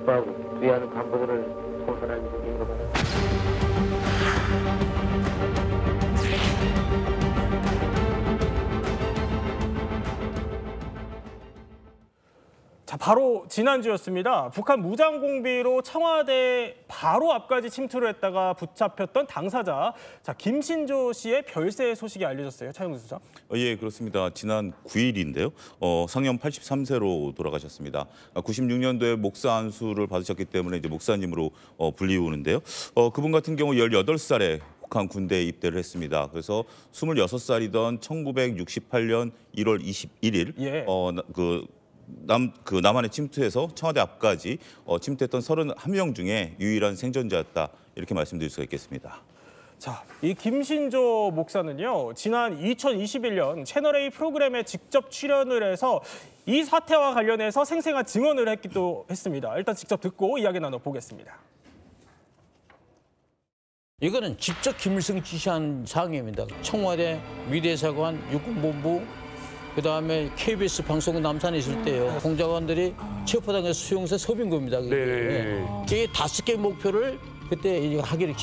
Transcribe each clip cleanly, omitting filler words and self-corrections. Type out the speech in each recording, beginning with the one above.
기뻐하고 위하는 간부들을 통솔하는 일인 겁니다. 자, 바로 지난주였습니다. 북한 무장공비로 청와대 바로 앞까지 침투를 했다가 붙잡혔던 당사자, 자, 김신조 씨의 별세 소식이 알려졌어요. 차영수 수장. 예, 그렇습니다. 지난 9일인데요. 상년 83세로 돌아가셨습니다. 96년도에 목사 안수를 받으셨기 때문에 이제 목사님으로 불리우는데요. 그분 같은 경우 18살에 북한 군대에 입대를 했습니다. 그래서 26살이던 1968년 1월 21일 예. 남한에 침투해서 청와대 앞까지 침투했던 31명 중에 유일한 생존자였다. 이렇게 말씀드릴 수가 있겠습니다. 자, 이 김신조 목사는요, 지난 2021년 채널A 프로그램에 직접 출연을 해서 이 사태와 관련해서 생생한 증언을 했기도 했습니다. 일단 직접 듣고 이야기 나눠보겠습니다. 이거는 직접 김일성이 지시한 사항입니다. 청와대 위대사관 육군본부 그다음에 KBS 방송국 남산에 있을 때요. 공작원들이 체포당해서 수용소 서빙구입니다. 이게 5개 목표를 그때 하기로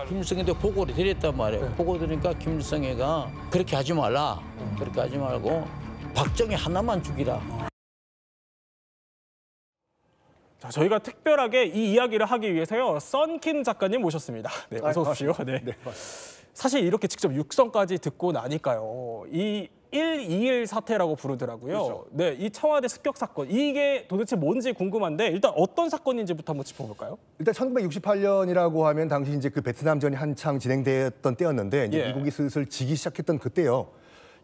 김일성한테 보고를 드렸단 말이에요. 보고 드리니까 김일성이가 그렇게 하지 말라. 그렇게 하지 말고 박정희 하나만 죽이라. 자, 저희가 특별하게 이 이야기를 하기 위해서요, 썬킴 작가님 모셨습니다. 네, 어서 오십시오. 네. 사실 이렇게 직접 육성까지 듣고 나니까요, 이 121 사태라고 부르더라고요. 그렇죠. 네, 이 청와대 습격 사건, 이게 도대체 뭔지 궁금한데 일단 어떤 사건인지부터 한번 짚어볼까요? 일단 1968년이라고 하면 당시 이제 그 베트남전이 한창 진행됐던 때였는데 이제 예. 미국이 슬슬 지기 시작했던 그때요.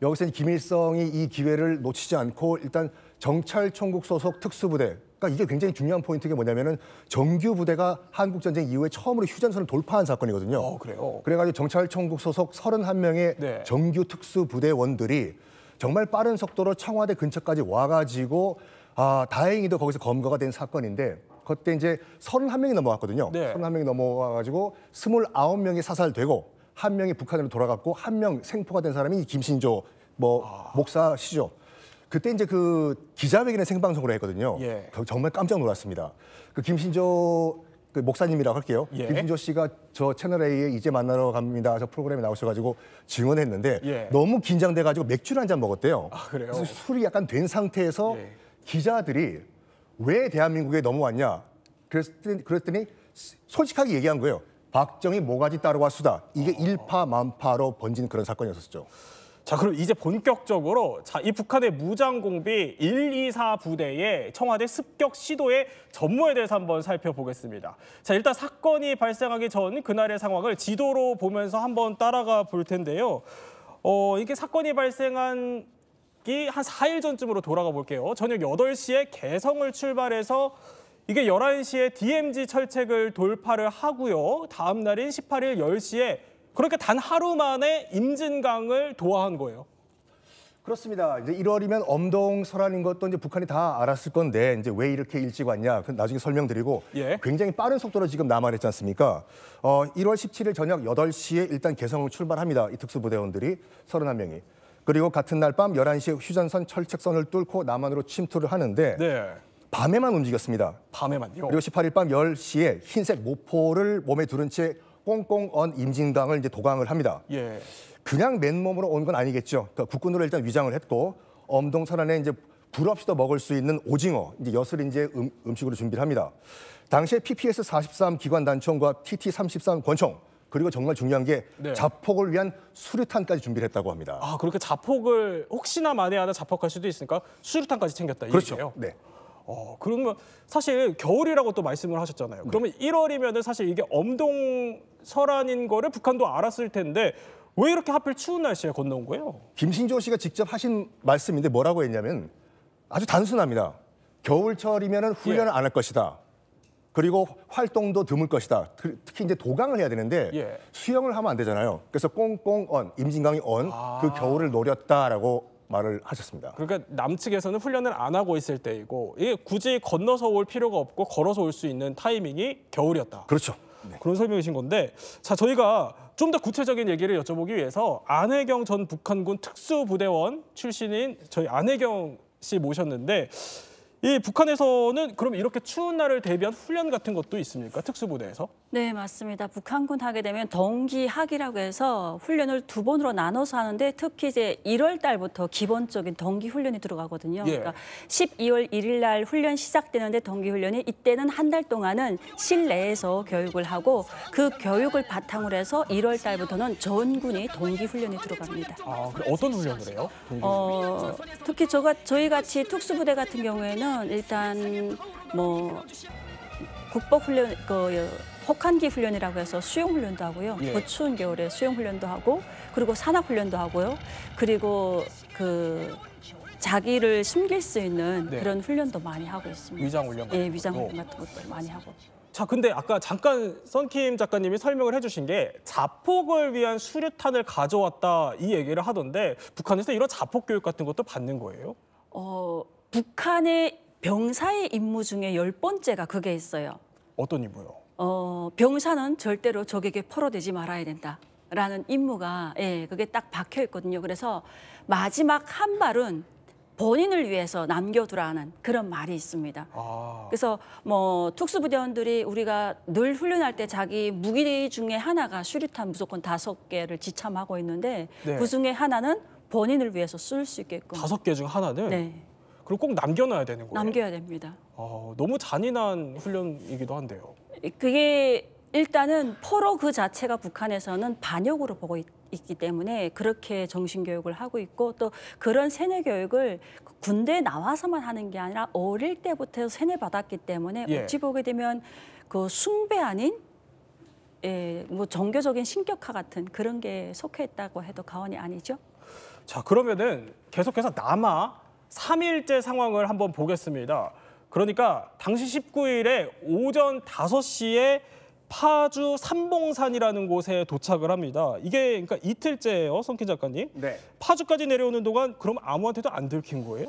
여기서 김일성이 이 기회를 놓치지 않고 일단 정찰총국 소속 특수부대, 그러니까 이게 굉장히 중요한 포인트가 뭐냐면은 정규 부대가 한국 전쟁 이후에 처음으로 휴전선을 돌파한 사건이거든요. 그래요? 그래가지고 정찰총국 소속 31명의 네. 정규 특수부대원들이 정말 빠른 속도로 청와대 근처까지 와가지고 다행히도 거기서 검거가 된 사건인데 그때 이제 31명이 넘어왔거든요. 네. 31명이 넘어와가지고 29명이 사살되고 1명이 북한으로 돌아갔고 1명 생포가 된 사람이 김신조 목사시죠. 그때 이제 그 기자회견을 생방송으로 했거든요. 예. 정말 깜짝 놀랐습니다. 그 김신조 그 목사님이라고 할게요. 예. 김신조 씨가 저 채널A에 이제 만나러 갑니다. 저 프로그램에 나오셔가지고 증언했는데 예. 너무 긴장돼가지고 맥주를 한 잔 먹었대요. 그래요? 그래서 술이 약간 된 상태에서 예. 기자들이 왜 대한민국에 넘어왔냐 그랬더니 솔직하게 얘기한 거예요. 박정희 모가지 따르와 수다. 이게 일파만파로 번진 그런 사건이었었죠. 자, 그럼 이제 본격적으로 이 북한의 무장공비 124 부대의 청와대 습격 시도의 전모에 대해서 한번 살펴보겠습니다. 자, 일단 사건이 발생하기 전 그날의 상황을 지도로 보면서 한번 따라가 볼 텐데요. 이게 사건이 발생한 한 4일 전쯤으로 돌아가 볼게요. 저녁 8시에 개성을 출발해서 이게 11시에 DMZ 철책을 돌파를 하고요. 다음 날인 18일 10시에 그렇게 단 하루 만에 임진강을 도하한 거예요. 그렇습니다. 이제 1월이면 엄동 설안인 것도 이제 북한이 다 알았을 건데 이제 왜 이렇게 일찍 왔냐? 그 나중에 설명드리고 예. 굉장히 빠른 속도로 지금 남하했지 않습니까? 1월 17일 저녁 8시에 일단 개성을 출발합니다. 이 특수부대원들이 31명이. 그리고 같은 날 밤 11시에 휴전선 철책선을 뚫고 남한으로 침투를 하는데 네. 밤에만 움직였습니다. 밤에만요. 그리고 18일 밤 10시에 흰색 모포를 몸에 두른 채 꽁꽁 언 임진강을 이제 도강을 합니다. 예. 그냥 맨몸으로 온 건 아니겠죠. 그러니까 국군으로 일단 위장을 했고 엄동 설안에 이제 불 없이도 먹을 수 있는 오징어, 이제 엿을 이제 음식으로 준비를 합니다. 당시에 PPS-43 기관 단총과 TT-33 권총 그리고 정말 중요한 게 네. 자폭을 위한 수류탄까지 준비를 했다고 합니다. 그렇게 자폭을 혹시나 만에 하나 자폭할 수도 있으니까 수류탄까지 챙겼다 이 그렇죠. 얘기예요? 네. 그러면 사실 겨울이라고 또 말씀을 하셨잖아요. 그러면 1월이면은 사실 이게 엄동 설안인 거를 북한도 알았을 텐데 왜 이렇게 하필 추운 날씨에 건너온 거예요? 김신조 씨가 직접 하신 말씀인데 뭐라고 했냐면 아주 단순합니다. 겨울철이면은 훈련을 안 할 것이다. 그리고 활동도 드물 것이다. 특히 이제 도강을 해야 되는데 예. 수영을 하면 안 되잖아요. 그래서 꽁꽁 언, 임진강이 언 그 겨울을 노렸다라고 말을 하셨습니다. 그러니까 남측에서는 훈련을 안 하고 있을 때이고 이게 굳이 건너서 올 필요가 없고 걸어서 올 수 있는 타이밍이 겨울이었다. 그렇죠. 네. 그런 설명이신 건데, 자, 저희가 좀 더 구체적인 얘기를 여쭤보기 위해서 안혜경 전 북한군 특수부대원 출신인 저희 안혜경 씨 모셨는데, 이 북한에서는 그럼 이렇게 추운 날을 대비한 훈련 같은 것도 있습니까? 특수부대에서? 네, 맞습니다. 북한군 하게 되면 동기학이라고 해서 훈련을 2번으로 나눠서 하는데 특히 이제 1월 달부터 기본적인 동기 훈련이 들어가거든요. 예. 그러니까 12월 1일 날 훈련 시작되는데 동기 훈련이 이때는 한 달 동안은 실내에서 교육을 하고 그 교육을 바탕으로 해서 1월 달부터는 전군이 동기 훈련이 들어갑니다. 아, 그럼 어떤 훈련을 해요? 특히 저희 같이 특수부대 같은 경우에는 일단 뭐 국복 훈련 혹한기 훈련이라고 해서 수영 훈련도 하고요. 예. 그 추운 겨울에 수영 훈련도 하고 그리고 산악 훈련도 하고요. 그리고 그 자기를 숨길 수 있는 네. 그런 훈련도 많이 하고 있습니다. 위장 훈련 같은 예, 위장 것도. 훈련 같은 것도 많이 하고. 자, 근데 아까 잠깐 썬킴 작가님이 설명을 해주신 게 자폭을 위한 수류탄을 가져왔다 이 얘기를 하던데 북한에서 이런 자폭 교육 같은 것도 받는 거예요? 북한의 병사의 임무 중에 10번째가 그게 있어요. 어떤 임무요? 병사는 절대로 적에게 포로되지 말아야 된다라는 임무가 그게 딱 박혀 있거든요. 그래서 마지막 한 발은 본인을 위해서 남겨두라는 그런 말이 있습니다. 그래서 뭐 특수부대원들이 우리가 늘 훈련할 때 자기 무기 중에 하나가 수류탄 무조건 5개를 지참하고 있는데 네. 그 중에 하나는 본인을 위해서 쓸 수 있게끔 5개 중 하나는? 네, 그리고 꼭 남겨놔야 되는 거예요? 남겨야 됩니다. 너무 잔인한 훈련이기도 한데요. 그게 일단은 포로 그 자체가 북한에서는 반역으로 보고 있기 때문에 그렇게 정신교육을 하고 있고 또 그런 세뇌 교육을 군대에 나와서만 하는 게 아니라 어릴 때부터 세뇌받았기 때문에 예. 어찌 보게 되면 그 숭배 아닌 뭐 종교적인 신격화 같은 그런 게 속해 있다고 해도 과언이 아니죠. 자, 그러면은 계속해서 남아 3일째 상황을 한번 보겠습니다. 그러니까 당시 19일에 오전 5시에 파주 삼봉산이라는 곳에 도착을 합니다. 이게 그러니까 이틀째예요, 썬킴 작가님. 네. 파주까지 내려오는 동안 그럼 아무한테도 안 들킨 거예요?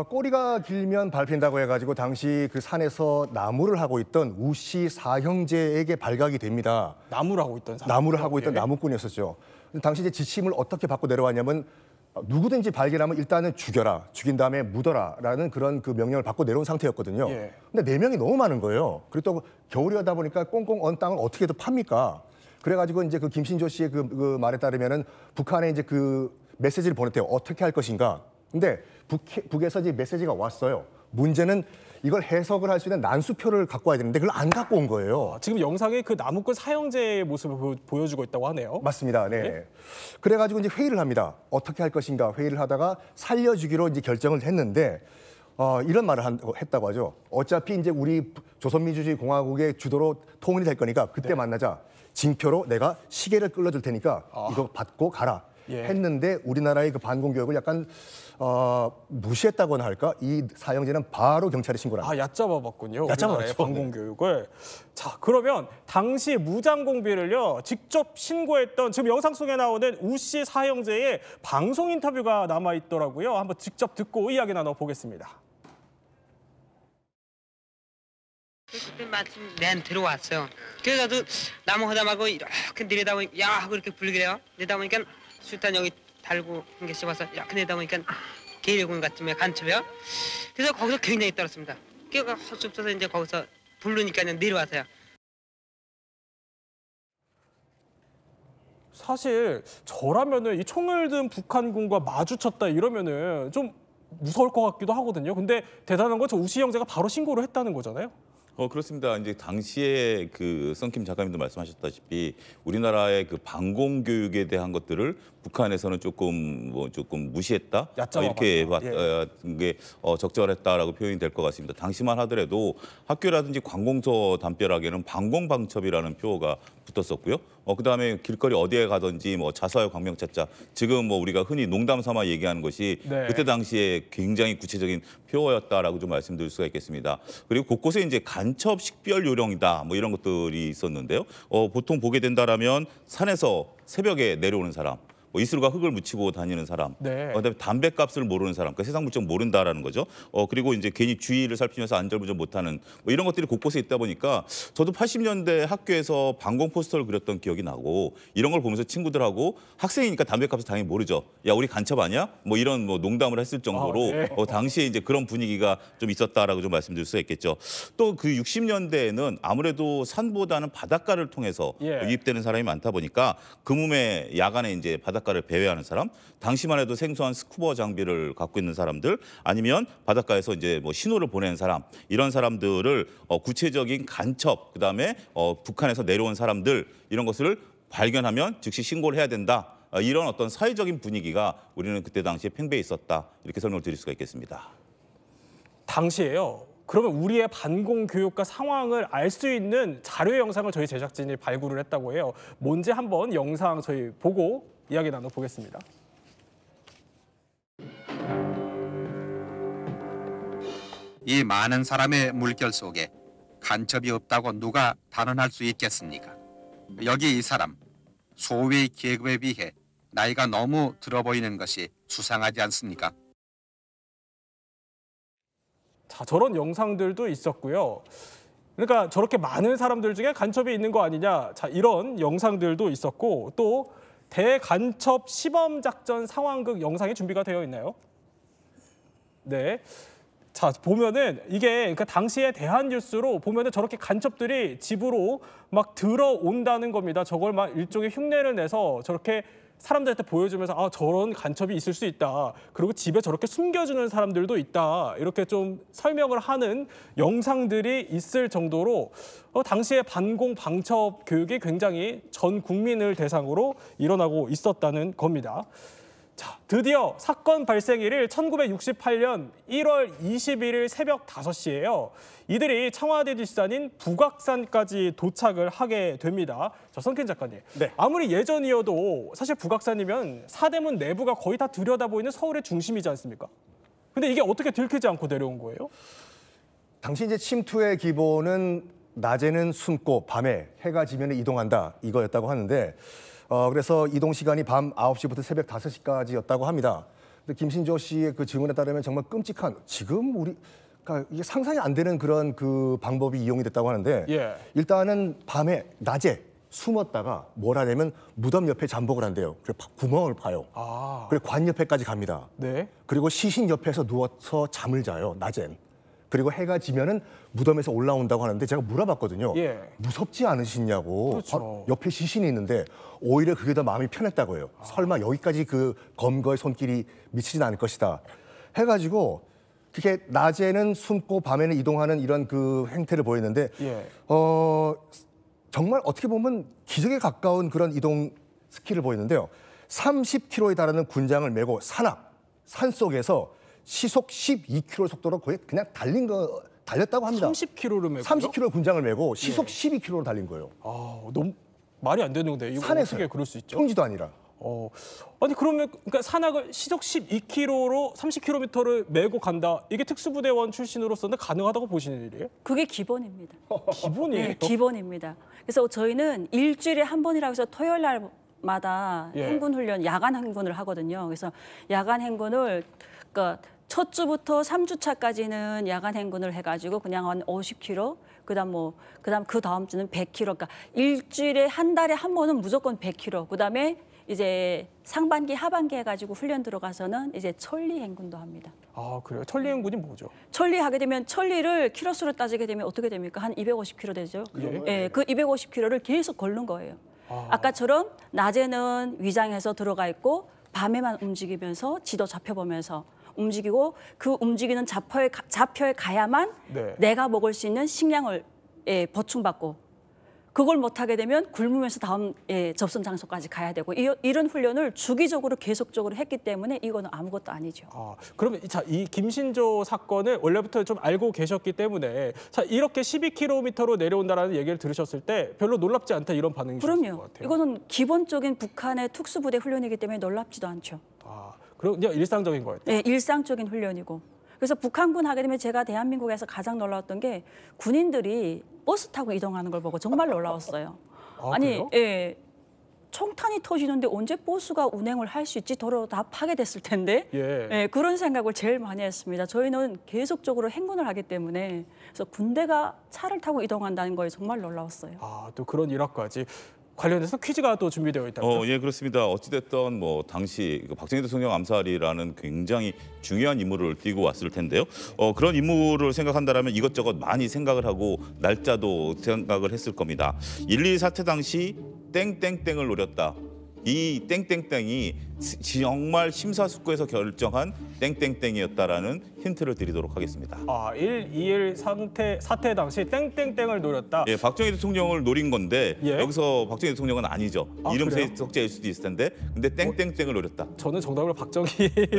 꼬리가 길면 밟힌다고 해가지고 당시 그 산에서 나무를 하고 있던 우씨 4형제에게 발각이 됩니다. 나무를 하고 있던 사람. 나무를 하고 있던 예. 나무꾼이었었죠. 당시 이제 지침을 어떻게 받고 내려왔냐면 누구든지 발견하면 일단은 죽여라, 죽인 다음에 묻어라라는 그런 그 명령을 받고 내려온 상태였거든요. 예. 근데 4명이 너무 많은 거예요. 그리고 또 겨울이다 보니까 꽁꽁 언 땅을 어떻게든 팝니까? 그래가지고 이제 그 김신조 씨의 그 말에 따르면은 북한에 이제 그 메시지를 보냈대요. 어떻게 할 것인가? 근데 북에서 이제 메시지가 왔어요. 문제는 이걸 해석을 할 수 있는 난수표를 갖고 와야 되는데 그걸 안 갖고 온 거예요. 지금 영상에 그 나무꾼 사형제의 모습을 보여주고 있다고 하네요. 맞습니다. 네. 네? 그래가지고 이제 회의를 합니다. 어떻게 할 것인가 회의를 하다가 살려주기로 이제 결정을 했는데 이런 말을 했다고 하죠. 어차피 이제 우리 조선민주주의 공화국의 주도로 통일이 될 거니까 그때 만나자. 징표로 내가 시계를 끌어줄 테니까 이거 받고 가라. 예. 했는데 우리나라의 그 반공 교육을 약간 무시했다고나 할까? 이 사형제는 바로 경찰에 신고를 합니다. 얕잡아봤군요. 얕잡아봤죠. 우리나라의 방공교육을. 자, 그러면 당시 무장공비를요 직접 신고했던 지금 영상 속에 나오는 우씨 사형제의 방송 인터뷰가 남아 있더라고요. 한번 직접 듣고 이야기 나눠보겠습니다. 그때 마침 내한 들어왔어요. 그래가지고 나무 하다 말고 이렇게 내려다보니까 야 하고 이렇게 불기래요. 내다보니까 수탄 여기 달고 한 개씩 와서 이렇게 내다보니까 계룡군 같으면 간첩이요. 그래서 거기서 굉장히 떨었습니다. 그래서 헛sup쳐서 이제 거기서 부르니까 그냥 내려와서요. 사실 저라면은 이 총을 든 북한군과 마주쳤다 이러면은 좀 무서울 것 같기도 하거든요. 근데 대단한 건 저 우씨 형제가 바로 신고를 했다는 거잖아요. 그렇습니다. 이제 당시에 그 썬킴 작가님도 말씀하셨다시피 우리나라의 그 방공 교육에 대한 것들을 북한에서는 조금 무시했다 이렇게 봤던 게 적절했다라고 표현이 될 것 같습니다. 당시만 하더라도 학교라든지 관공서 담벼락에는 방공방첩이라는 표어가 붙었었고요. 그다음에 길거리 어디에 가든지 뭐 자사의 광명 찾자 지금 뭐 우리가 흔히 농담 삼아 얘기하는 것이 네. 그때 당시에 굉장히 구체적인 표어였다라고 좀 말씀드릴 수가 있겠습니다. 그리고 곳곳에 이제 간첩 식별 요령이다 뭐 이런 것들이 있었는데요. 보통 보게 된다라면 산에서 새벽에 내려오는 사람. 뭐 이슬과 흙을 묻히고 다니는 사람, 네. 그다음에 담배값을 모르는 사람, 그러니까 세상 물정 모른다라는 거죠. 그리고 이제 괜히 주의를 살피면서 안전운전 못하는 뭐 이런 것들이 곳곳에 있다 보니까 저도 80년대 학교에서 방공 포스터를 그렸던 기억이 나고 이런 걸 보면서 친구들하고 학생이니까 담배값을 당연히 모르죠. 야 우리 간첩 아니야? 뭐 이런 뭐 농담을 했을 정도로 네. 당시에 이제 그런 분위기가 좀 있었다라고 좀 말씀드릴 수가 있겠죠. 또 그 60년대에는 아무래도 산보다는 바닷가를 통해서 예. 유입되는 사람이 많다 보니까 금음에 야간에 이제 바닷가를 배회하는 사람, 당시만 해도 생소한 스쿠버 장비를 갖고 있는 사람들, 아니면 바닷가에서 이제 뭐 신호를 보내는 사람, 이런 사람들을 구체적인 간첩, 그다음에 북한에서 내려온 사람들 이런 것을 발견하면 즉시 신고를 해야 된다. 이런 어떤 사회적인 분위기가 우리는 그때 당시에 팽배해 있었다. 이렇게 설명을 드릴 수가 있겠습니다. 당시에요. 그러면 우리의 반공 교육과 상황을 알 수 있는 자료 영상을 저희 제작진이 발굴을 했다고 해요. 뭔지 한번 영상 저희 보고 이야기 나눠보겠습니다. 이 많은 사람의 물결 속에 간첩이 없다고 누가 단언할 수 있겠습니까? 여기 이 사람, 소위 계급에 비해 나이가 너무 들어 보이는 것이 수상하지 않습니까? 자, 저런 영상들도 있었고요. 그러니까 저렇게 많은 사람들 중에 간첩이 있는 거 아니냐. 자, 이런 영상들도 있었고 또 대간첩 시범 작전 상황극 영상이 준비가 되어 있나요? 네. 자, 보면은 이게 그러니까 당시에 대한뉴스로 보면은 저렇게 간첩들이 집으로 막 들어온다는 겁니다. 저걸 막 일종의 흉내를 내서 저렇게 사람들한테 보여주면서 아, 저런 간첩이 있을 수 있다. 그리고 집에 저렇게 숨겨주는 사람들도 있다. 이렇게 좀 설명을 하는 영상들이 있을 정도로 당시에 반공 방첩 교육이 굉장히 전 국민을 대상으로 일어나고 있었다는 겁니다. 자, 드디어 사건 발생일일 1968년 1월 21일 새벽 5시예요. 이들이 청와대 뒷산인 북악산까지 도착을 하게 됩니다. 자, 성킨 작가님. 네. 아무리 예전이어도 사실 북악산이면 사대문 내부가 거의 다 들여다보이는 서울의 중심이지 않습니까? 근데 이게 어떻게 들키지 않고 내려온 거예요? 당시 이제 침투의 기본은 낮에는 숨고 밤에 해가 지면 이동한다 이거였다고 하는데 그래서 이동 시간이 밤 9시부터 새벽 5시까지였다고 합니다. 근데 김신조 씨의 그 증언에 따르면 정말 끔찍한 지금 그러니까 이게 상상이 안 되는 그런 그 방법이 이용이 됐다고 하는데 예. 일단은 밤에 낮에 숨었다가 뭘 하냐면 무덤 옆에 잠복을 한대요. 그래서 구멍을 파요. 아, 그리고 관 옆에까지 갑니다. 네. 그리고 시신 옆에서 누워서 잠을 자요. 낮엔. 그리고 해가 지면은 무덤에서 올라온다고 하는데 제가 물어봤거든요. 예. 무섭지 않으시냐고. 그렇죠. 옆에 시신이 있는데 오히려 그게 더 마음이 편했다고 해요. 설마 여기까지 그 검거의 손길이 미치진 않을 것이다. 해가지고 그게 낮에는 숨고 밤에는 이동하는 이런 그 행태를 보였는데 예. 정말 어떻게 보면 기적에 가까운 그런 이동 스킬을 보였는데요. 30km에 달하는 군장을 메고 산 속에서 시속 12km 속도로 거의 그냥 달렸다고 합니다. 30km를 메고요? 30km 군장을 메고 시속 12km로 달린 거예요. 아, 너무 말이 안 되는데 이거 산에서 어떻게 그럴 수 있죠? 평지도 아니라. 아니 그러면 그러니까 산악을 시속 12km로 30km를 메고 간다. 이게 특수부대원 출신으로서는 가능하다고 보시는 일이에요? 그게 기본입니다. 기본이에요. 네, 기본입니다. 그래서 저희는 일주일에 한 번이라고 해서 토요일 날마다 예. 행군 훈련, 야간 행군을 하거든요. 그래서 야간 행군을 그러니까 첫 주부터 3주차까지는 야간 행군을 해가지고 그냥 한 50km, 그다음 그 다음 주는 100km. 그러니까 일주일에 한 달에 한 번은 무조건 100km. 그다음에 이제 상반기, 하반기 해가지고 훈련 들어가서는 이제 천리 행군도 합니다. 아, 그래요? 천리 행군이 뭐죠? 천리 하게 되면 천리를 키로수로 따지게 되면 어떻게 됩니까? 한 250km 되죠. 예, 그 250km를 계속 걸는 거예요. 아까처럼 낮에는 위장해서 들어가 있고 밤에만 움직이면서 지도 잡혀보면서 움직이고 그 움직이는 좌표에 가야만 네. 내가 먹을 수 있는 식량을 보충받고 그걸 못하게 되면 굶으면서 다음 접선 장소까지 가야 되고 이런 훈련을 주기적으로 계속적으로 했기 때문에 이거는 아무것도 아니죠. 아, 그러면 이 김신조 사건을 원래부터 좀 알고 계셨기 때문에 자, 이렇게 12km로 내려온다라는 얘기를 들으셨을 때 별로 놀랍지 않다 이런 반응이셨을 것 그럼요. 같아요. 이거는 기본적인 북한의 특수부대 훈련이기 때문에 놀랍지도 않죠. 아, 그럼 그냥 일상적인 거예요. 네, 일상적인 훈련이고. 그래서 북한군 하게 되면 제가 대한민국에서 가장 놀라웠던 게 군인들이 버스 타고 이동하는 걸 보고 정말 놀라웠어요. 아, 아니, 그래요? 예. 총탄이 터지는데 언제 보수가 운행을 할 수 있지? 도로 다 파괴됐을 텐데. 예. 그런 생각을 제일 많이 했습니다. 저희는 계속적으로 행군을 하기 때문에 그래서 군대가 차를 타고 이동한다는 거에 정말 놀라웠어요. 아, 또 그런 일화까지. 관련해서 퀴즈가 또 준비되어 있다고요? 예, 그렇습니다. 어찌됐든 뭐 당시 박정희 대통령 암살이라는 굉장히 중요한 임무를 띠고 왔을 텐데요. 그런 임무를 생각한다면 이것저것 많이 생각을 하고 날짜도 생각을 했을 겁니다. 1.2 사태 당시 땡땡땡을 노렸다. 이 땡땡땡이 정말 심사숙고해서 결정한 땡땡땡이었다라는 힌트를 드리도록 하겠습니다. 1.21 사태 당시 땡땡땡을 노렸다. 예, 박정희 대통령을 노린 건데 예? 여기서 박정희 대통령은 아니죠. 이름 그래요? 석자일 수도 있을 텐데 근데 땡땡땡을 노렸다. 저는 정답을 박정희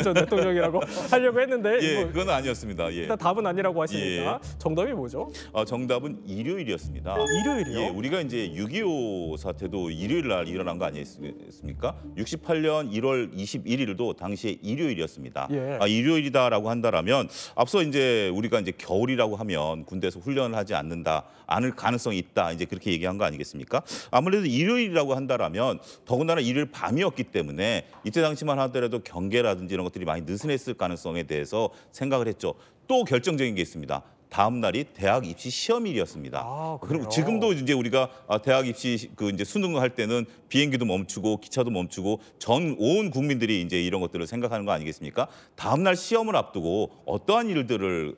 전 대통령이라고 하려고 했는데 예, 뭐 그건 아니었습니다. 예. 일단 답은 아니라고 하시니까 정답이 뭐죠? 정답은 일요일이었습니다. 일요일이요? 예, 우리가 이제 6.25 사태도 일요일 날 일어난 거 아니었습니까? 68년 1월 21일도 당시에 일요일이었습니다. 예. 일요일이다라고 한다라면 앞서 이제 우리가 이제 겨울이라고 하면 군대에서 훈련을 하지 않을 가능성이 있다. 이제 그렇게 얘기한 거 아니겠습니까? 아무래도 일요일이라고 한다라면 더군다나 일요일 밤이었기 때문에 이때 당시만 하더라도 경계라든지 이런 것들이 많이 느슨했을 가능성에 대해서 생각을 했죠. 또 결정적인 게 있습니다. 다음 날이 대학 입시 시험일이었습니다. 그리고 지금도 이제 우리가 대학 입시 이제 수능을 할 때는 비행기도 멈추고 기차도 멈추고 온 국민들이 이제 이런 것들을 생각하는 거 아니겠습니까? 다음 날 시험을 앞두고 어떠한 일들을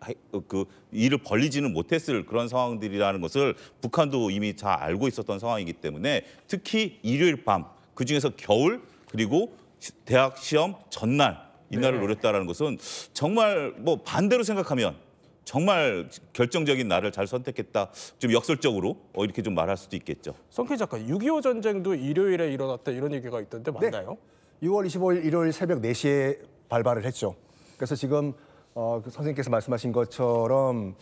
일을 벌리지는 못했을 그런 상황들이라는 것을 북한도 이미 잘 알고 있었던 상황이기 때문에 특히 일요일 밤 그중에서 겨울 그리고 대학 시험 전날 이날을 노렸다라는 것은 정말 뭐 반대로 생각하면 정말 결정적인 날을 잘 선택했다. 좀 역설적으로 이렇게 좀 말할 수도 있겠죠. 성케 작가, 6.25 전쟁도 일요일에 일어났다 이런 얘기가 있던데 맞나요? 네. 6월 25일 일요일 새벽 4시에 발발을 했죠. 그래서 지금 선생님께서 말씀하신 것처럼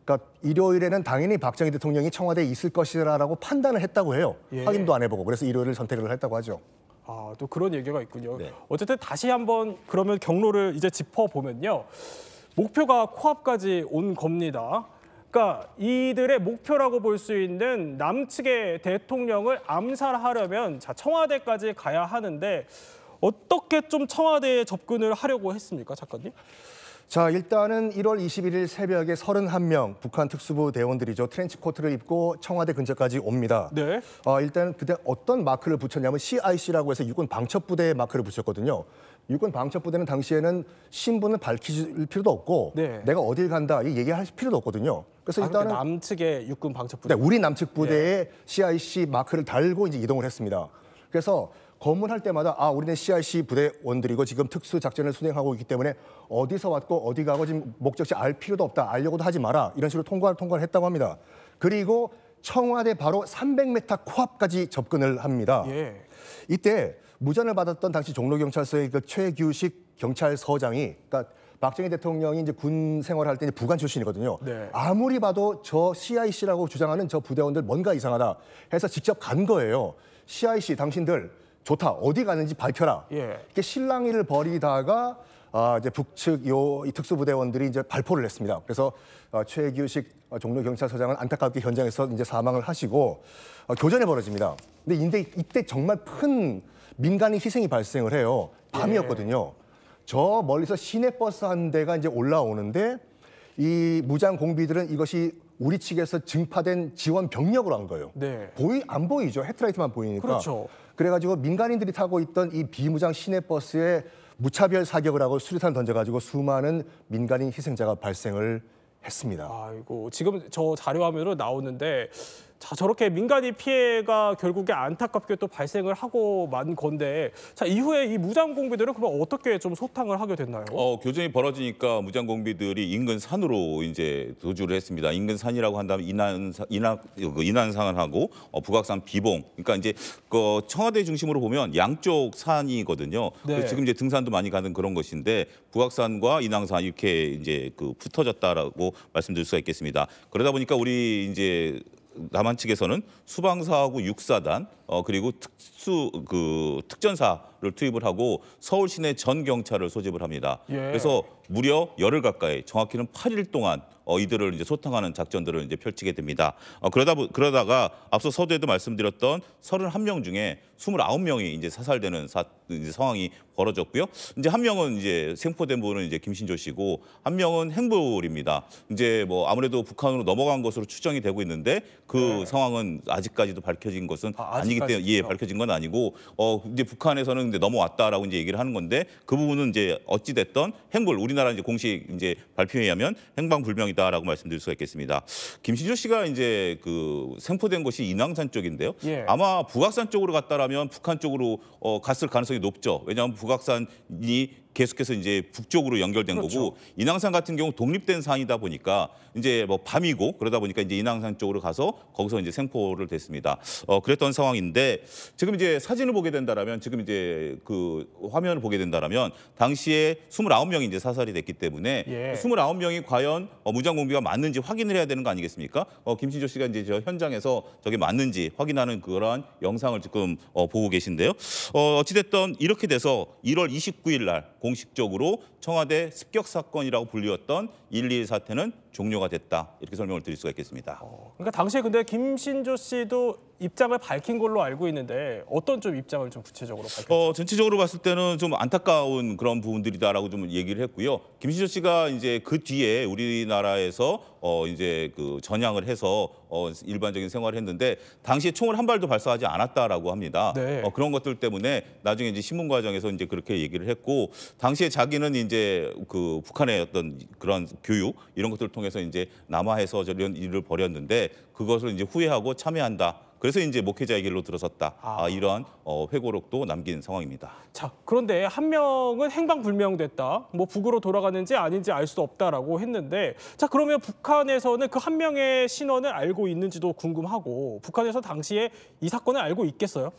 그러니까 일요일에는 당연히 박정희 대통령이 청와대에 있을 것이라고 판단을 했다고 해요. 예. 확인도 안 해보고. 그래서 일요일을 선택을 했다고 하죠. 또 그런 얘기가 있군요. 네. 어쨌든 다시 한번 그러면 경로를 이제 짚어보면요. 목표가 코앞까지 온 겁니다. 그러니까 이들의 목표라고 볼 수 있는 남측의 대통령을 암살하려면 청와대까지 가야 하는데 어떻게 좀 청와대에 접근을 하려고 했습니까, 작가님? 자, 일단은 1월 21일 새벽에 31명 북한 특수부 대원들이죠. 트렌치 코트를 입고 청와대 근처까지 옵니다. 네. 일단 그때 어떤 마크를 붙였냐면 CIC라고 해서 육군 방첩부대의 마크를 붙였거든요. 육군 방첩부대는 당시에는 신분을 밝힐 필요도 없고 네. 내가 어딜 간다 이 얘기할 필요도 없거든요. 그래서 일단은 그러니까 남측의 육군 방첩부대. 네, 우리 남측 부대에 CIC 마크를 달고 이제 이동을 했습니다. 그래서 검문할 때마다 우리는 CIC 부대원들이고 지금 특수 작전을 수행하고 있기 때문에 어디서 왔고 어디 가고 지금 목적지 알 필요도 없다. 알려고도 하지 마라. 이런 식으로 통과를 했다고 합니다. 그리고 청와대 바로 300m 코앞까지 접근을 합니다. 예. 이때 무전을 받았던 당시 종로경찰서의 최규식 경찰서장이 그러니까 박정희 대통령이 이제 군 생활할 때 이제 부관 출신이거든요. 네. 아무리 봐도 저 CIC라고 주장하는 저 부대원들 뭔가 이상하다 해서 직접 간 거예요. CIC 당신들 좋다. 어디 가는지 밝혀라. 예. 이렇게 실랑이를 벌이다가 이제 북측 이 특수부대원들이 이제 발포를 했습니다. 그래서 최규식 종로경찰서장은 안타깝게 현장에서 이제 사망을 하시고 교전이 벌어집니다. 근데 이때 정말 큰 민간인 희생이 발생을 해요. 밤이었거든요. 저 멀리서 시내버스 한 대가 이제 올라오는데 이 무장 공비들은 이것이 우리 측에서 증파된 지원 병력으로 한 거예요. 네. 안 보이죠. 헤드라이트만 보이니까. 그렇죠. 그래가지고 민간인들이 타고 있던 이 비무장 시내버스에 무차별 사격을 하고 수류탄 던져가지고 수많은 민간인 희생자가 발생을 했습니다. 아이고, 지금 저 자료 화면으로 나오는데 저렇게 민간인 피해가 결국에 안타깝게 또 발생을 하고 만 건데 이후에 이 무장 공비들은 그럼 어떻게 좀 소탕을 하게 됐나요? 교전이 벌어지니까 무장 공비들이 인근 산으로 이제 도주를 했습니다. 인근 산이라고 한다면 인안산을 하고 북악산 비봉. 그러니까 이제 청와대 중심으로 보면 양쪽 산이거든요. 네. 그래서 지금 이제 등산도 많이 가는 그런 것인데 북악산과 인왕산 이렇게 이제 붙어졌다라고 말씀드릴 수가 있겠습니다. 그러다 보니까 우리 이제 남한 측에서는 수방사하고 육사단 그리고 특전사를 투입을 하고 서울 시내 전 경찰을 소집을 합니다. 예. 그래서 무려 열흘 가까이, 정확히는 8일 동안 이들을 이제 소탕하는 작전들을 이제 펼치게 됩니다. 그러다가 앞서 서두에도 말씀드렸던 31명 중에 29명이 이제 사살되는 이제 상황이 벌어졌고요. 이제 한 명은 이제 생포된 분은 이제 김신조 씨고 한 명은 행불입니다. 이제 뭐 아무래도 북한으로 넘어간 것으로 추정이 되고 있는데 그 상황은 아직까지도 밝혀진 것은 아니기 때문에 밝혀진 건 아니고 이제 북한에서는 이제 넘어왔다라고 이제 얘기를 하는 건데 그 부분은 이제 어찌 됐던 행불, 우리나라 이제 공식 이제 발표에 의하면 행방불명이다라고 말씀드릴 수가 있겠습니다. 김신조 씨가 이제 그 생포된 곳이 인왕산 쪽인데요. 예. 아마 북악산 쪽으로 갔다라면 북한 쪽으로 갔을 가능성이 높죠. 왜냐하면 북악산이 계속해서 이제 북쪽으로 연결된 거고 인왕산 같은 경우 독립된 산이다 보니까 이제 뭐 밤이고 그러다 보니까 이제 인왕산 쪽으로 가서 거기서 이제 생포를 됐습니다. 그랬던 상황인데 지금 이제 사진을 보게 된다라면 지금 이제 그 화면을 보게 된다라면 당시에 29명이 이제 사살이 됐기 때문에 29명이 과연 무장 공비가 맞는지 확인을 해야 되는 거 아니겠습니까? 김신조 씨가 이제 저 현장에서 저게 맞는지 확인하는 그러한 영상을 지금 보고 계신데요. 어찌됐든 이렇게 돼서 1월 29일 날 공식적으로 청와대 습격 사건이라고 불리웠던 1.2 사태는 종료가 됐다. 이렇게 설명을 드릴 수가 있겠습니다. 그러니까 당시에 근데 김신조 씨도 입장을 밝힌 걸로 알고 있는데 어떤 좀 입장을 좀 구체적으로 밝혔죠? 전체적으로 봤을 때는 좀 안타까운 그런 부분들이다라고 좀 얘기를 했고요. 김신조 씨가 이제 그 뒤에 우리나라에서 이제 그 전향을 해서 일반적인 생활을 했는데 당시에 총을 한 발도 발사하지 않았다라고 합니다. 네. 그런 것들 때문에 나중에 이제 신문 과정에서 이제 그렇게 얘기를 했고 당시에 자기는 이제 그 북한의 어떤 그런 교육 이런 것들을 통해서 이제 남하해서 이런 일을 벌였는데 그것을 이제 후회하고 참여한다. 그래서 이제 목회자의 길로 들어섰다. 이러한 회고록도 남긴 상황입니다. 자, 그런데 한 명은 행방불명됐다. 뭐 북으로 돌아가는지 아닌지 알 수 없다라고 했는데 자, 그러면 북한에서는 그 한 명의 신원을 알고 있는지도 궁금하고 북한에서 당시에 이 사건을 알고 있겠어요?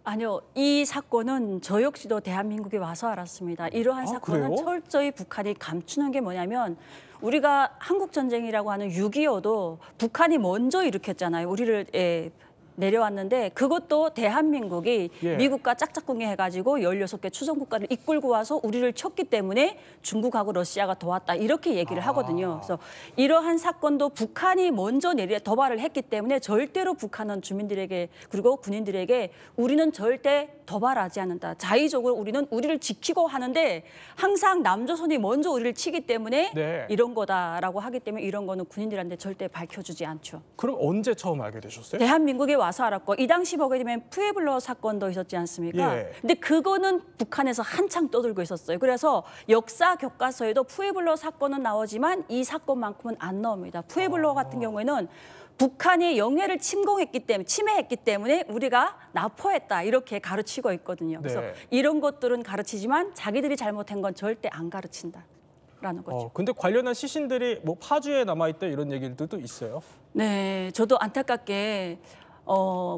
아니요, 이 사건은 저 역시도 대한민국에 와서 알았습니다. 이러한 사건은 그래요? 철저히 북한이 감추는 게 뭐냐면 우리가 한국전쟁이라고 하는 6.25도 북한이 먼저 일으켰잖아요. 우리를 내려왔는데 그것도 대한민국이 미국과 짝짝꿍이 해가지고 16개 추종국가를 이끌고 와서 우리를 쳤기 때문에 중국하고 러시아가 도왔다 이렇게 얘기를 하거든요. 그래서 이러한 사건도 북한이 먼저 도발을 했기 때문에 절대로 북한은 주민들에게 그리고 군인들에게 우리는 절대 도발하지 않는다. 자의적으로 우리를 지키고 하는데 항상 남조선이 먼저 우리를 치기 때문에 이런 거다라고 하기 때문에 이런 거는 군인들한테 절대 밝혀주지 않죠. 그럼 언제 처음 알게 되셨어요? 대한민국에 와서 알았고 이 당시 보게 되면 푸에블러 사건도 있었지 않습니까? 근데 그거는 북한에서 한창 떠들고 있었어요. 그래서 역사 교과서에도 푸에블러 사건은 나오지만 이 사건만큼은 안 나옵니다. 푸에블러 같은 경우에는 북한이 영해를 침해했기 때문에 우리가 납포했다 이렇게 가르치고 있거든요. 그래서 이런 것들은 가르치지만 자기들이 잘못한 건 절대 안 가르친다라는 거죠. 근데 관련한 시신들이 뭐 파주에 남아있다 이런 얘기들도 있어요? 네, 저도 안타깝게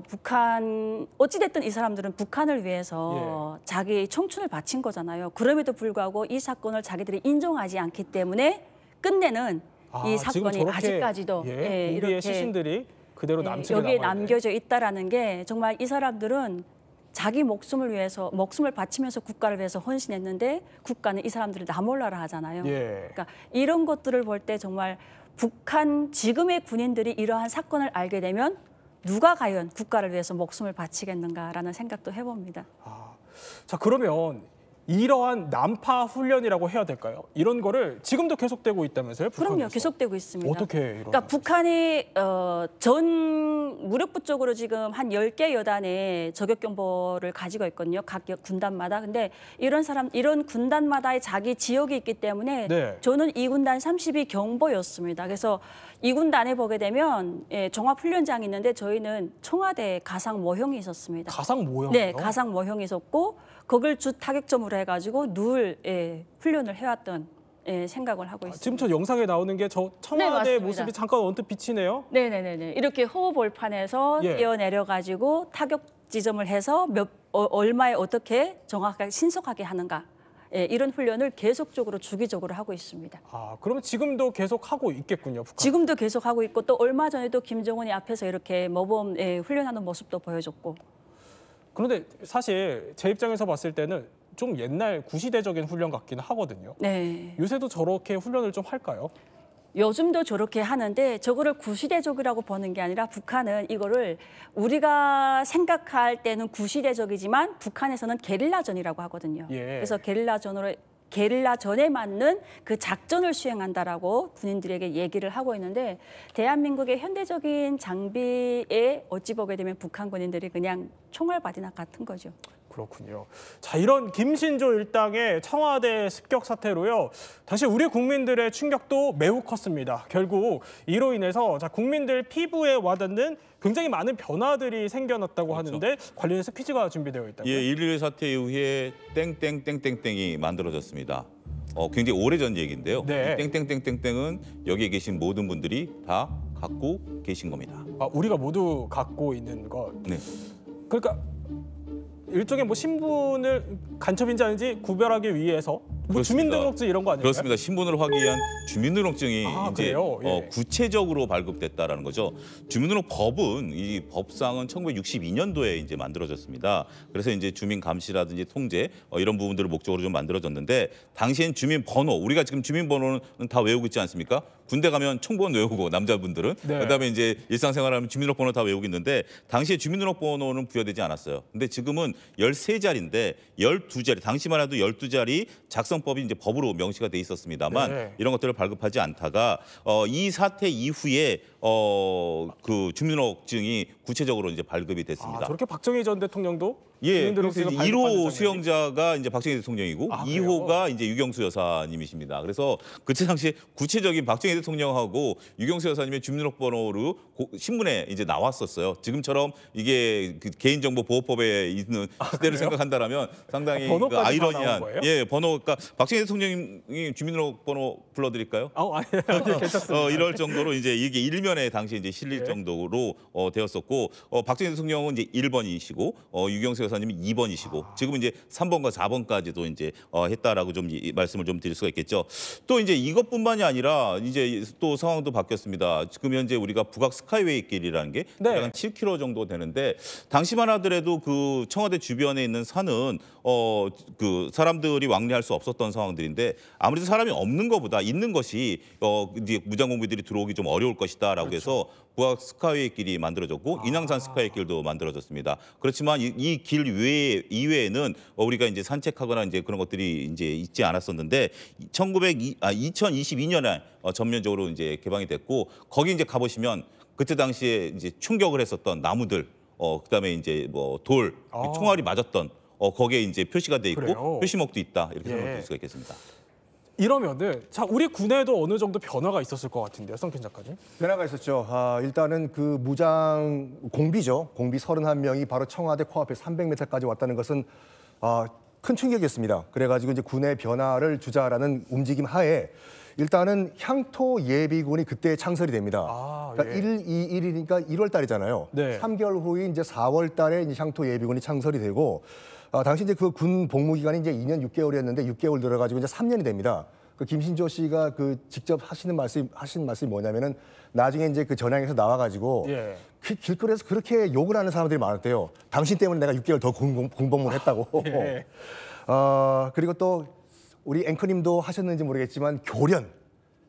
북한 어찌됐든 이 사람들은 북한을 위해서 자기 청춘을 바친 거잖아요. 그럼에도 불구하고 이 사건을 자기들이 인정하지 않기 때문에 끝내는 이 사건이 아직까지도 이렇게 시신들이 그대로 남측에 여기에 남아있네. 남겨져 있다라는 게 정말 이 사람들은 자기 목숨을 위해서 목숨을 바치면서 국가를 위해서 헌신했는데 국가는 이 사람들을 나몰라라 하잖아요. 그러니까 이런 것들을 볼 때 정말 북한 지금의 군인들이 이러한 사건을 알게 되면 누가 과연 국가를 위해서 목숨을 바치겠는가라는 생각도 해봅니다. 자, 그러면 이러한 난파 훈련이라고 해야 될까요? 이런 거를 지금도 계속되고 있다면서요? 북한에서? 그럼요, 계속되고 있습니다. 어떻게 이런? 그러니까 북한이 전 무력부 쪽으로 지금 한 10개 여단의 저격경보를 가지고 있거든요. 각 군단마다. 근데 이런 군단마다의 자기 지역이 있기 때문에 저는 2군단 32경보였습니다. 그래서 2군단에 보게 되면 종합훈련장이 있는데 저희는 청와대 가상 모형이 있었습니다. 가상 모형이요? 네, 가상 모형이 있었고 그걸 주 타격점으로 해가지고 늘 훈련을 해왔던 생각을 하고 있습니다. 지금 저 영상에 나오는 게 저 청와대 모습이 잠깐 언뜻 비치네요. 네네네. 이렇게 호흡올판에서 뛰어내려가지고 타격 지점을 해서 얼마에 어떻게 정확하게 신속하게 하는가. 이런 훈련을 계속적으로 주기적으로 하고 있습니다. 그러면 지금도 계속 하고 있겠군요. 북한. 지금도 계속 하고 있고 또 얼마 전에도 김정은이 앞에서 이렇게 모범 훈련하는 모습도 보여줬고. 그런데 사실 제 입장에서 봤을 때는 좀 옛날 구시대적인 훈련 같기는 하거든요. 네. 요새도 저렇게 훈련을 좀 할까요? 요즘도 저렇게 하는데 저거를 구시대적이라고 보는 게 아니라 북한은 이거를 우리가 생각할 때는 구시대적이지만 북한에서는 게릴라전이라고 하거든요. 예. 그래서 게릴라전에 맞는 그 작전을 수행한다라고 군인들에게 얘기를 하고 있는데 대한민국의 현대적인 장비에 어찌 보게 되면 북한 군인들이 그냥 총알바디나 같은 거죠. 그렇군요. 자, 이런 김신조 일당의 청와대 습격 사태로요. 다시 우리 국민들의 충격도 매우 컸습니다. 결국 이로 인해서 국민들 피부에 와닿는 굉장히 많은 변화들이 생겨났다고 하는데 관련해서 퀴즈가 준비되어 있다고요. 예, 1.12 사태 이후에 땡땡땡땡땡이 만들어졌습니다. 굉장히 오래전 얘기인데요. 네. 이 땡땡땡땡땡은 여기에 계신 모든 분들이 다 갖고 계신 겁니다. 아, 우리가 모두 갖고 있는 것. 네. 그러니까 일종의 뭐 신분을 간첩인지 아닌지 구별하기 위해서 뭐 그렇습니다. 주민등록증 이런 거 아닐까요? 그렇습니다. 신분을 확인한 주민등록증이 아, 이제 그래요? 예. 구체적으로 발급됐다라는 거죠. 주민등록법은 이 법상은 1962년도에 이제 만들어졌습니다. 그래서 이제 주민 감시라든지 통제 이런 부분들을 목적으로 좀 만들어졌는데 당시엔 주민번호 우리가 지금 주민번호는 다 외우고 있지 않습니까? 군대 가면 총번 외우고 남자분들은 네. 그다음에 이제 일상생활하면 주민등록번호 다 외우고 있는데 당시에 주민등록번호는 부여되지 않았어요. 근데 지금은 13자리인데 12자리 당시만 해도 12자리 작성법이 이제 법으로 명시가 돼 있었습니다만 네. 이런 것들을 발급하지 않다가 이 사태 이후에 그 주민등록증이 구체적으로 이제 발급이 됐습니다. 아, 저렇게 박정희 전 대통령도 예, 주민등록증을 1호 수령자가 이제 박정희 대통령이고 아, 2호가 이제 유경수 여사님이십니다. 그래서 그때 당시에 구체적인 박정희 대통령하고 유경수 여사님의 주민등록번호로 신문에 이제 나왔었어요. 지금처럼 이게 그 개인정보보호법에 있는 시대를 생각한다라면 상당히 그 번호까지 다 나온 아이러니한 거예요? 번호가 박정희 대통령이 주민등록번호 불러드릴까요? 아니에요. 괜찮습니다. 이럴 정도로 이제 이게 일면에 당시에 이제 실릴 예. 정도로 되었었고 박정희 대통령은 이제 1번이시고 유경수 여사님이 2번이시고 지금은 이제 3번과 4번까지도 이제 했다라고 좀 말씀을 좀 드릴 수가 있겠죠. 또 이제 이것뿐만이 아니라 이제 또 상황도 바뀌었습니다. 지금 현재 우리가 북악 스카이웨이 길이라는 게 네. 약 7km 정도 되는데 당시만 하더라도 그 청와대 주변에 있는 산은 그 사람들이 왕래할 수 없었던 상황들인데 아무래도 사람이 없는 것보다 있는 것이 이제 무장공비들이 들어오기 좀 어려울 것이다라고 해서 북악 스카이웨이 길이 만들어졌고 인왕산 스카이웨이 길도 만들어졌습니다. 그렇지만 이 길 이외에는 우리가 이제 산책하거나 이제 그런 것들이 이제 있지 않았었는데 2022년에 전면적으로 이제 개방이 됐고 거기 이제 가보시면 그때 당시에 이제 충격을 했었던 나무들 그다음에 이제 뭐 돌 총알이 맞았던 거기에 이제 표시가 돼 있고 그래요? 표시목도 있다 이렇게 예. 설명드릴 수가 있겠습니다. 이러면은 우리 군에도 어느 정도 변화가 있었을 것 같은데요, 성균 작가님? 변화가 있었죠. 일단은 그 무장 공비죠. 공비 31명이 바로 청와대 코앞에 300m까지 왔다는 것은 큰 충격이었습니다. 그래가지고 이제 군의 변화를 주자라는 움직임 하에 일단은 향토 예비군이 그때 창설이 됩니다. 그러니까 예. 1일이니까 1월 달이잖아요. 네. 3개월 후인 이제 4월 달에 이제 향토 예비군이 창설이 되고 당시 이제 그 군 복무 기간이 이제 2년 6개월이었는데 6개월 들어가지고 이제 3년이 됩니다. 그 김신조 씨가 그 직접 하신 말씀이 뭐냐면은 나중에 이제 그 전향에서 나와가지고 예. 길거리에서 그렇게 욕을 하는 사람들이 많았대요. 당신 때문에 내가 6개월 더 군복무를 했다고. 예. 그리고 또 우리 앵커님도 하셨는지 모르겠지만 교련.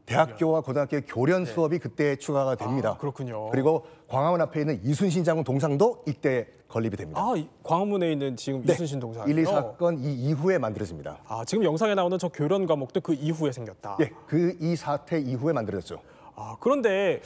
대학교와 고등학교의 교련 수업이 그때 추가가 됩니다. 그렇군요. 그리고 광화문 앞에 있는 이순신 장군 동상도 이때 건립이 됩니다. 광화문에 있는 지금 네. 이순신 동상. 1.2 사건 이후에 만들어집니다. 지금 영상에 나오는 저 교련 과목도 그 이후에 생겼다. 예, 이 사태 이후에 만들어졌죠. 그런데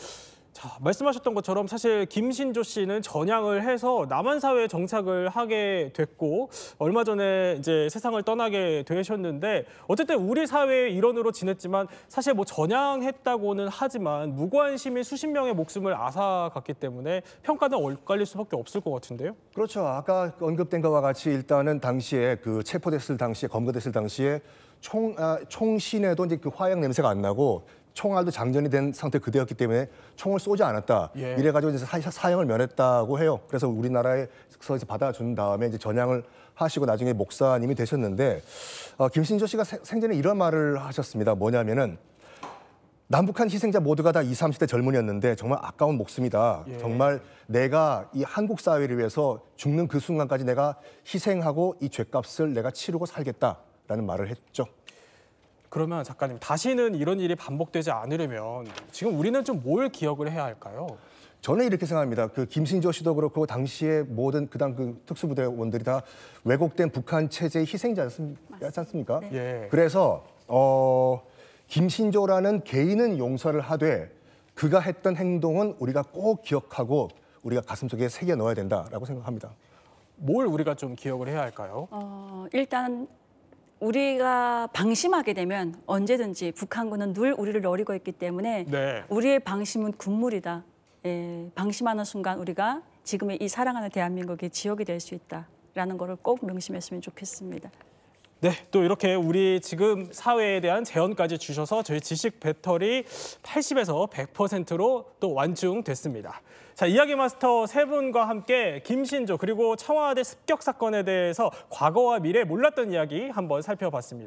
말씀하셨던 것처럼 사실 김신조 씨는 전향을 해서 남한 사회에 정착을 하게 됐고 얼마 전에 이제 세상을 떠나게 되셨는데 어쨌든 우리 사회의 일원으로 지냈지만 사실 뭐 전향했다고는 하지만 무고한 시민 수십 명의 목숨을 앗아갔기 때문에 평가는 엇갈릴 수밖에 없을 것 같은데요. 그렇죠. 아까 언급된 것과 같이 일단은 당시에 그 체포됐을 당시에 검거됐을 당시에 총신에도 이제 그 화약 냄새가 안 나고 총알도 장전이 된 상태 그대였기 때문에 총을 쏘지 않았다. 예. 이래가지고 이제 사형을 면했다고 해요. 그래서 우리나라에서 받아준 다음에 이제 전향을 하시고 나중에 목사님이 되셨는데 김신조 씨가 생전에 이런 말을 하셨습니다. 뭐냐면은 남북한 희생자 모두가 다 20, 30대 젊은이였는데 정말 아까운 목숨이다. 예. 정말 내가 이 한국 사회를 위해서 죽는 그 순간까지 내가 희생하고 이 죗값을 내가 치르고 살겠다라는 말을 했죠. 그러면 작가님, 다시는 이런 일이 반복되지 않으려면 지금 우리는 좀 뭘 기억을 해야 할까요? 저는 이렇게 생각합니다. 그 김신조 씨도 그렇고 당시에 모든 그 특수부대원들이 다 왜곡된 북한 체제의 희생자였지 않습니까? 네. 예. 그래서 김신조라는 개인은 용서를 하되 그가 했던 행동은 우리가 꼭 기억하고 우리가 가슴속에 새겨 넣어야 된다라고 생각합니다. 뭘 우리가 좀 기억을 해야 할까요? 일단 우리가 방심하게 되면 언제든지 북한군은 늘 우리를 노리고 있기 때문에 네. 우리의 방심은 군물이다. 예, 방심하는 순간 우리가 지금의 이 사랑하는 대한민국의 지옥이 될 수 있다라는 거를 꼭 명심했으면 좋겠습니다. 네, 또 이렇게 우리 지금 사회에 대한 제언까지 주셔서 저희 지식 배터리 80에서 100%로 또 완충됐습니다. 자, 이야기 마스터 세 분과 함께 김신조 그리고 청와대 습격 사건에 대해서 과거와 미래 몰랐던 이야기 한번 살펴봤습니다.